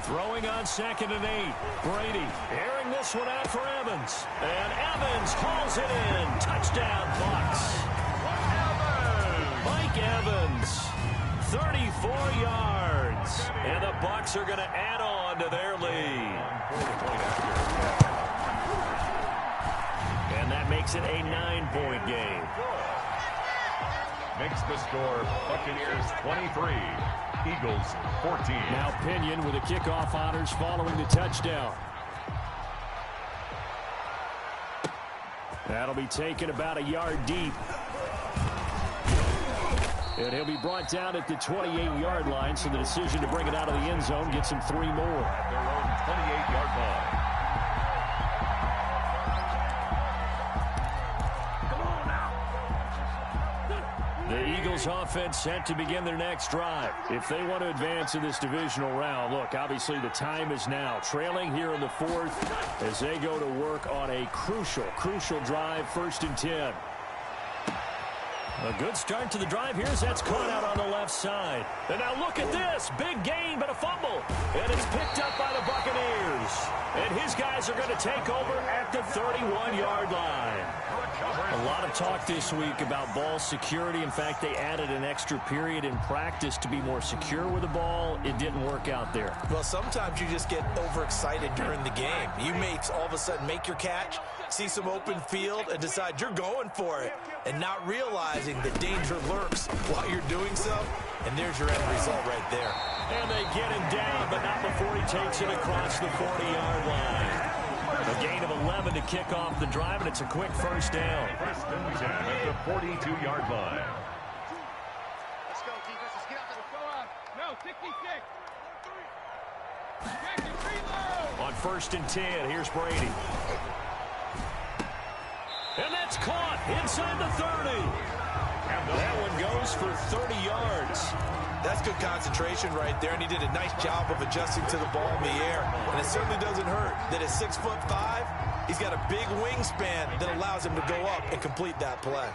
Throwing on 2nd and 8. Brady airing this one out for Evans. And Evans hauls it in. Touchdown, Bucs. Mike Evans, 34 yards. And the Bucs are going to add on to their lead. And that makes it a 9-point game. Makes the score Buccaneers 23. Eagles 14. Now Pinion with the kickoff honors following the touchdown. That'll be taken about a yard deep. And he'll be brought down at the 28-yard line, so the decision to bring it out of the end zone gets him 3 more. At their own 28-yard line. The Eagles offense set to begin their next drive. If they want to advance in this divisional round, look, obviously the time is now. Trailing here in the 4th as they go to work on a crucial drive, 1st and 10. A good start to the drive here as that's caught out on the left side. And now look at this. Big gain, but a fumble. And it's picked up by the Buccaneers. And his guys are going to take over at the 31-yard line. A lot of talk this week about ball security. In fact, they added an extra period in practice to be more secure with the ball. It didn't work out there. Well, sometimes you just get overexcited during the game. You may all of a sudden make your catch, see some open field, and decide you're going for it, and not realizing that danger lurks while you're doing so. And there's your end result right there. And they get him down, but not before he takes it across the 40-yard line. A gain of 11 to kick off the drive, and it's a quick first down. 1st and 10 at the 42-yard line. Let's go, defense. Let's get out there. Go out. No, 66. On 1st and 10, here's Brady. And that's caught inside the 30. And that one goes for 30 yards. That's good concentration right there, and he did a nice job of adjusting to the ball in the air. And it certainly doesn't hurt that at 6'5", he's got a big wingspan that allows him to go up and complete that play.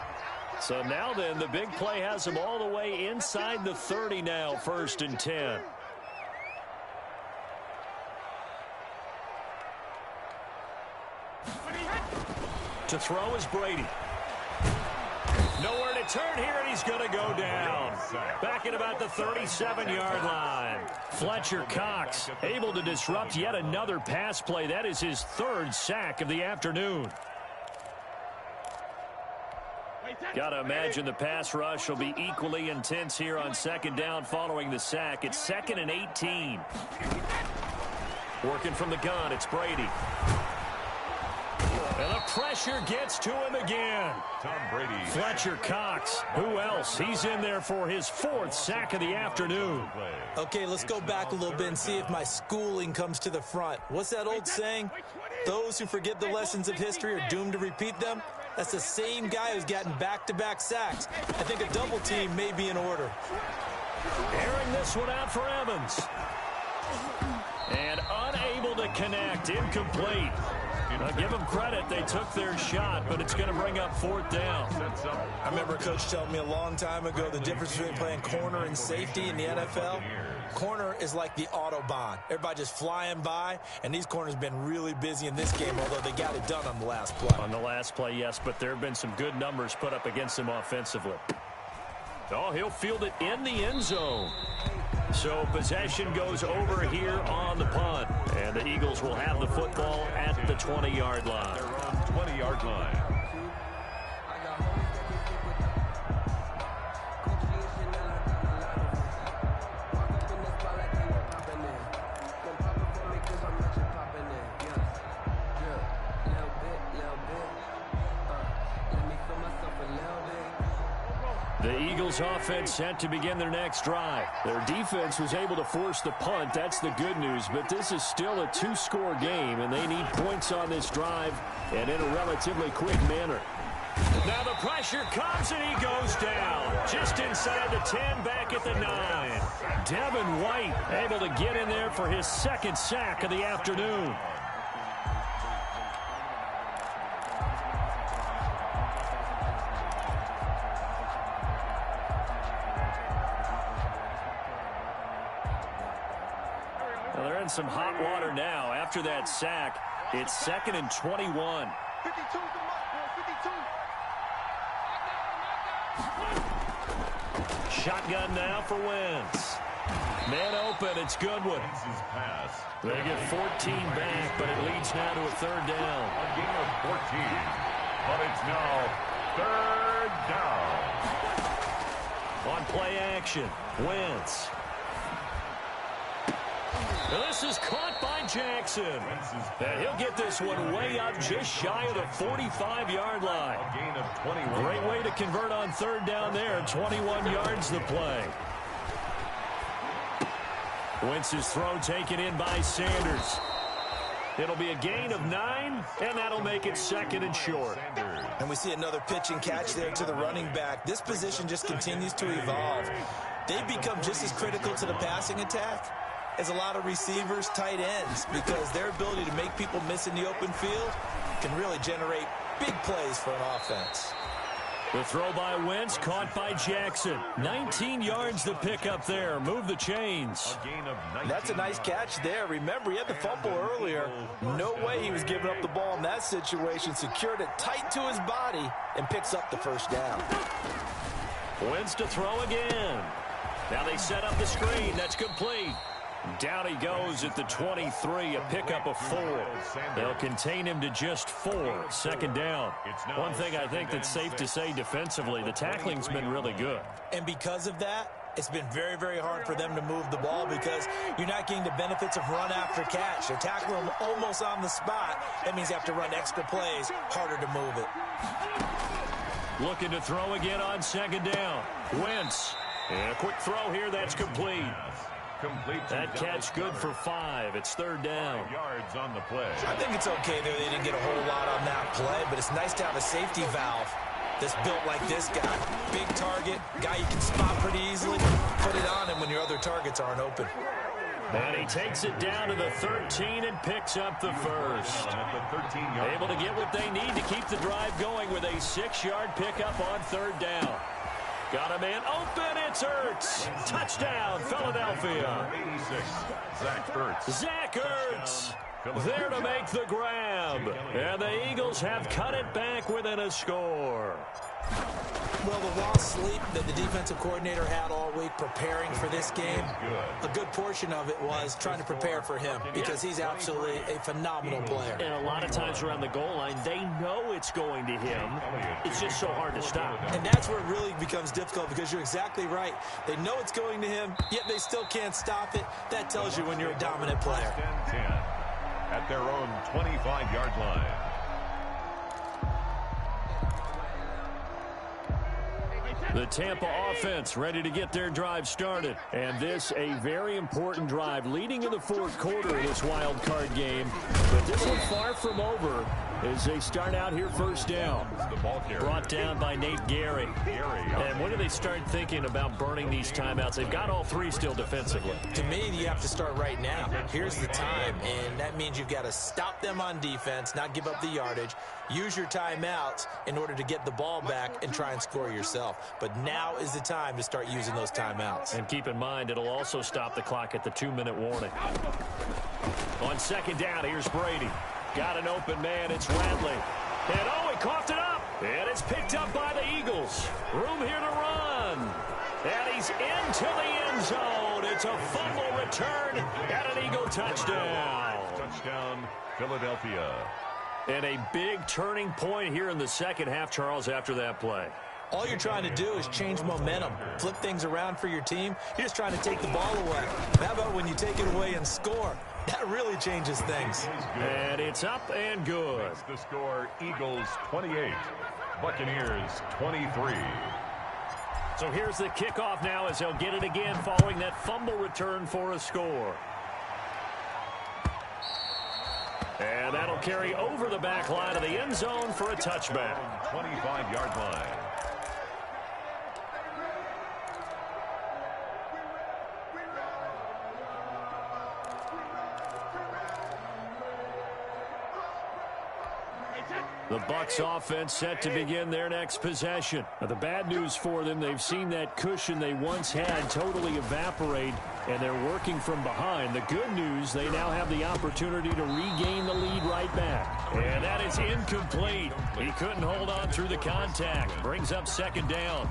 So now then, the big play has him all the way inside the 30 now, 1st and 10. To throw is Brady. Nowhere to turn here, and he's going to go down. Back at about the 37-yard line. Fletcher Cox able to disrupt yet another pass play. That is his 3rd sack of the afternoon. Got to imagine the pass rush will be equally intense here on 2nd down following the sack. It's 2nd and 18. Working from the gun, it's Brady. And the pressure gets to him again. Tom Brady. Fletcher Cox. Who else? He's in there for his 4th sack of the afternoon. Okay, let's go back a little bit and see if my schooling comes to the front. What's that old saying? Those who forget the lessons of history are doomed to repeat them. That's the same guy who's gotten back-to-back sacks. I think a double team may be in order. Airing this one out for Evans. And unable to connect. Incomplete. Give them credit. They took their shot, but it's going to bring up 4th down. I remember Coach telling me a long time ago the difference between playing corner and safety in the NFL. Corner is like the Autobahn. Everybody just flying by, and these corners have been really busy in this game, although they got it done on the last play. On the last play, yes, but there have been some good numbers put up against him offensively. Oh, he'll field it in the end zone. So possession goes over here on the punt, and the Eagles will have the football at the 20-yard line. They're on 20-yard line. The Eagles offense set to begin their next drive. Their defense was able to force the punt. That's the good news. But this is still a two-score game, and they need points on this drive and in a relatively quick manner. Now the pressure comes, and he goes down. Just inside the 10, back at the 9. Devin White able to get in there for his second sack of the afternoon. Some hot water now after that sack. It's 2nd and 21. 52, Shotgun now for Wentz. Man open, it's Goodwin. They get 14 back, but it leads now to a third down. A gain of 14, but it's now third down. On play action, Wentz. This is caught by Jackson. And he'll get this one way up just shy of the 45-yard line. A gain of 21. Great way to convert on third down there. 21 yards the play. Wentz's throw taken in by Sanders. It'll be a gain of 9, and that'll make it 2nd and short. And we see another pitch and catch there to the running back. This position just continues to evolve. They've become just as critical to the passing attack as a lot of receivers, tight ends, because their ability to make people miss in the open field can really generate big plays for an offense. The throw by Wentz, caught by Jackson. 19 yards to pick up there. Move the chains. That's a nice catch there. Remember, he had the fumble earlier. No way he was giving up the ball in that situation. Secured it tight to his body and picks up the first down. Wentz to throw again. Now they set up the screen. That's complete. Down he goes at the 23, a pickup of 4. They'll contain him to just 4. 2nd down. One thing I think that's safe to say defensively, the tackling's been really good. And because of that, it's been very, very hard for them to move the ball because you're not getting the benefits of run after catch. They're tackling them almost on the spot. That means you have to run extra plays, harder to move it. Looking to throw again on 2nd down. Wentz. And a quick throw here, that's complete. That catch good for 5. It's 3rd down. 5 yards on the play. I think it's okay there. They didn't get a whole lot on that play, but it's nice to have a safety valve that's built like this guy. Big target, guy you can spot pretty easily. Put it on him when your other targets aren't open. And he takes it down to the 13 and picks up the first. Able to get what they need to keep the drive going with a 6-yard pickup on 3rd down. Got a man open, it's Ertz. Touchdown, Philadelphia. 86, Zach Ertz. Zach Ertz there to make the grab. And the Eagles have cut it back within a score. Well, the lost sleep that the defensive coordinator had all week preparing for this game, a good portion of it was trying to prepare for him because he's absolutely a phenomenal player. And a lot of times around the goal line, they know it's going to him. It's just so hard to stop. And that's where it really becomes difficult because you're exactly right. They know it's going to him, yet they still can't stop it. That tells you when you're a dominant player. 10 at their own 25-yard line. The Tampa offense ready to get their drive started. And this a very important drive leading in the 4th quarter of this wild card game. But this one far from over as they start out here 1st down. Brought down by Nate Gary. And when do they start thinking about burning these timeouts? They've got all 3 still defensively. To me, you have to start right now. Here's the time, and that means you've got to stop them on defense, not give up the yardage, use your timeouts in order to get the ball back and try and score yourself. but now is the time to start using those timeouts. And keep in mind, it'll also stop the clock at the 2-minute warning. On second down, here's Brady. Got an open man, it's Radley. And oh, he coughed it up. And it's picked up by the Eagles. Room here to run. And he's into the end zone. It's a fumble return and an Eagle touchdown. Touchdown, Philadelphia. And a big turning point here in the second half, Charles, after that play. All you're trying to do is change momentum, flip things around for your team. You're just trying to take the ball away. How about when you take it away and score? That really changes things. And it's up and good. Makes the score Eagles 28, Buccaneers 23. So here's the kickoff now as they'll get it again following that fumble return for a score. And that'll carry over the back line of the end zone for a touchback. 25-yard line. The Bucs offense set to begin their next possession. Now, the bad news for them, they've seen that cushion they once had totally evaporate, and they're working from behind. The good news, they now have the opportunity to regain the lead right back. And that is incomplete. He couldn't hold on through the contact. Brings up second down.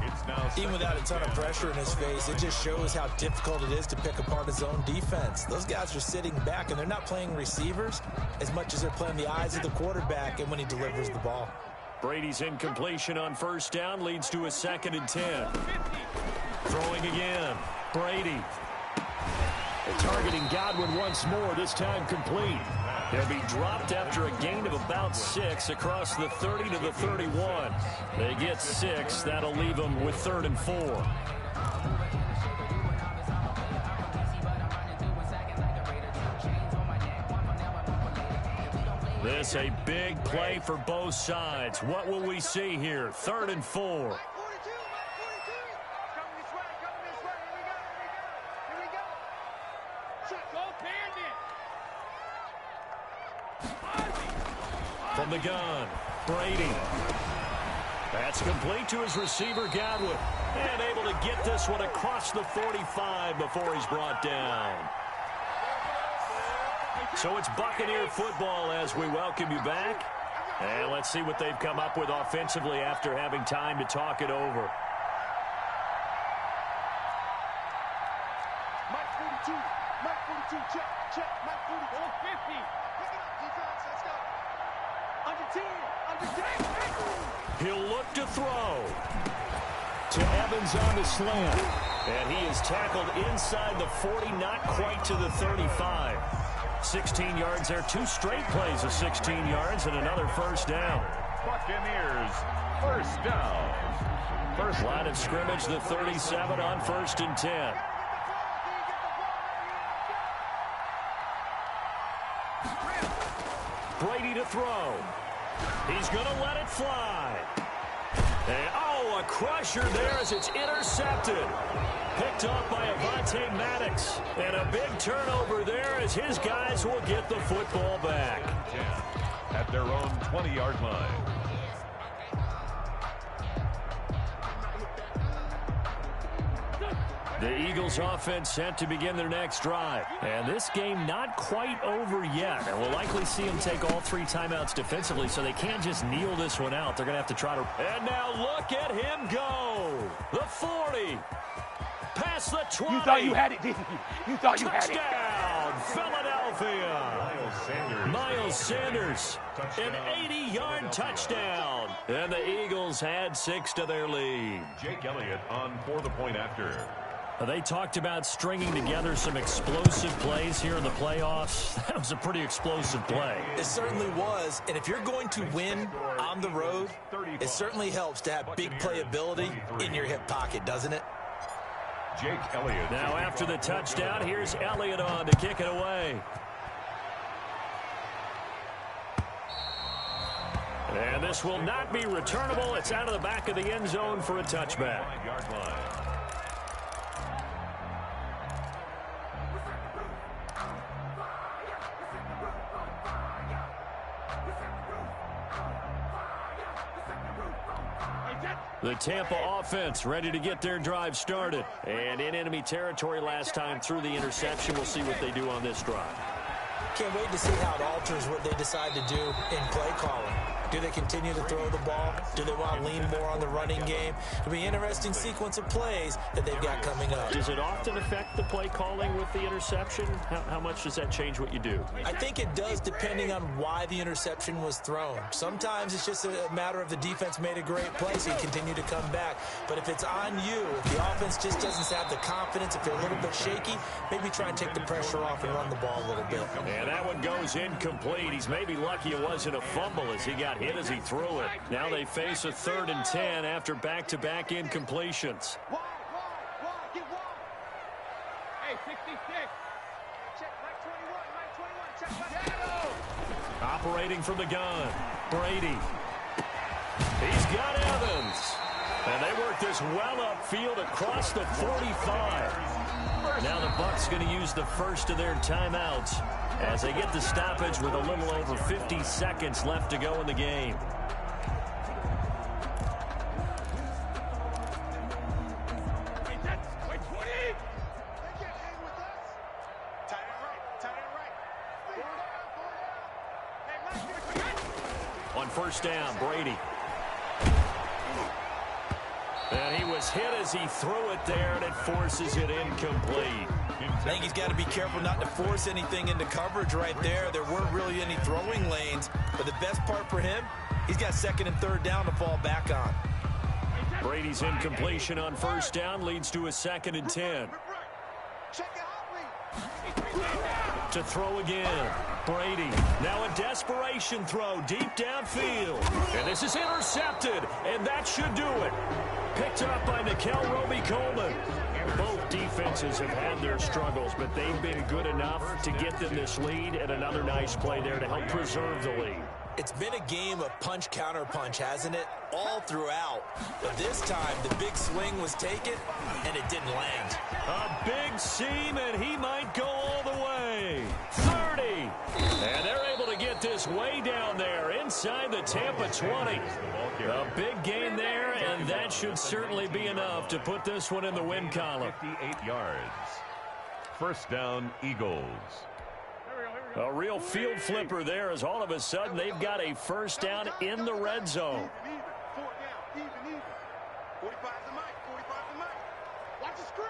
Even without a ton of pressure in his face, it just shows how difficult it is to pick apart his own defense. Those guys are sitting back, and they're not playing receivers as much as they're playing the eyes of the quarterback and when he delivers the ball. Brady's incompletion on first down leads to a 2nd and 10. Throwing again. Brady. They're targeting Godwin once more, this time complete. They'll be dropped after a gain of about 6 across the 30 to the 31. They get 6. That'll leave them with 3rd and 4. This a big play for both sides. What will we see here? 3rd and 4. From the gun, Brady. That's complete to his receiver, Godwin. And able to get this one across the 45 before he's brought down. So it's Buccaneer football as we welcome you back. And let's see what they've come up with offensively after having time to talk it over. Mike 42, check, Mike 44, 50. Pick it up, defense, let's go. Under 10. He'll look to throw. To Evans on the slant. And he is tackled inside the 40, not quite to the 35. 16 yards there, 2 straight plays of 16 yards and another first down. Buccaneers, first down. First line of scrimmage, the 37 on 1st and 10. Brady to throw. He's going to let it fly. And, oh, a crusher there as it's intercepted. Picked off by Avonte Maddox. And a big turnover there as his guys will get the football back. At their own 20-yard line. The Eagles offense set to begin their next drive. And this game not quite over yet. And we'll likely see them take all 3 timeouts defensively, so they can't just kneel this one out. They're going to have to try to... And now look at him go. The 40. Past the 20. You thought you had it, didn't you? You thought you had it. Touchdown, Philadelphia. Miles Sanders. An 80-yard touchdown. And the Eagles had 6 to their lead. Jake Elliott on for the point after. They talked about stringing together some explosive plays here in the playoffs. That was a pretty explosive play. It certainly was, and if you're going to win on the road, it certainly helps to have big playability in your hip pocket, doesn't it? Jake Elliott. Now after the touchdown, here's Elliott on to kick it away. And this will not be returnable. It's out of the back of the end zone for a touchback. 5-yard line. The Tampa offense ready to get their drive started. And in enemy territory last time through the interception. We'll see what they do on this drive. Can't wait to see how it alters what they decide to do in play calling. Do they continue to throw the ball? Do they want to lean more on the running game? It'll be an interesting sequence of plays that they've got coming up. Does it often affect the play calling with the interception? How much does that change what you do? I think it does, depending on why the interception was thrown. Sometimes it's just a matter of the defense made a great play, so you continue to come back. But if it's on you, if the offense just doesn't have the confidence, if they're a little bit shaky, maybe try and take the pressure off and run the ball a little bit. And that one goes incomplete. He's maybe lucky it wasn't a fumble as he got hit as he threw it. Now they face a 3rd and 10 after back-to-back incompletions. Get wide. Hey, 66. Check right 21, right 21. Check right. Operating from the gun, Brady. He's got Evans. And they work this well upfield across the 45. Now the Bucs going to use the first of their timeouts as they get the stoppage with a little over 50 seconds left to go in the game. On first down, Brady. And he was hit as he threw it there, and it forces it incomplete. I think he's got to be careful not to force anything into coverage right there. There weren't really any throwing lanes, but the best part for him, he's got 2nd and 3rd down to fall back on. Brady's incompletion on first down leads to a 2nd and 10. To throw again, Brady. Now a desperation throw deep downfield. And this is intercepted, and that should do it. Picked up by Nikel Roby-Coleman. Both defenses have had their struggles, but they've been good enough to get them this lead, and another nice play there to help preserve the lead. It's been a game of punch-counter-punch, hasn't it? All throughout. But this time, the big swing was taken, and it didn't land. A big seam, and he might go all the way. 30. And they're able to get this way down there inside the Tampa 20. A big gain there, and that should certainly be enough to put this one in the win column. 58 yards. First down, Eagles. A real field flipper there as all of a sudden they've got a first down in the red zone. 4 down, even. 45 the mic, 45 the mic. Watch the screen.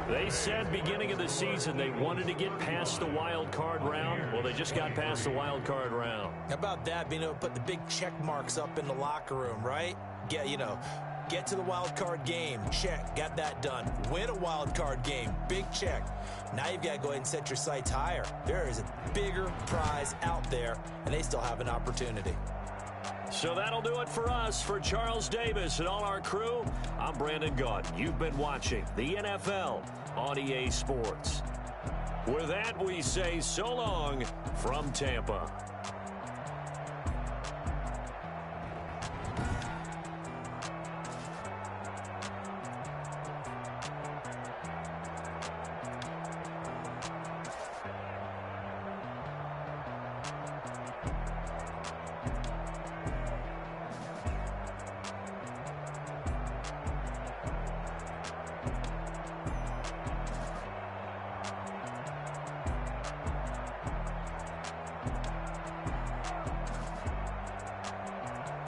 They said beginning of the season they wanted to get past the wild card round. Well, they just got past the wild card round. How about that, being able to put the big check marks up in the locker room, right? Get to the wild card game. Check. Got that done. Win a wild card game. Big check. Now you've got to go ahead and set your sights higher. There is a bigger prize out there, and they still have an opportunity. So that'll do it for us. For Charles Davis and all our crew, I'm Brandon Gaudin. You've been watching the NFL on EA Sports. With that, we say so long from Tampa.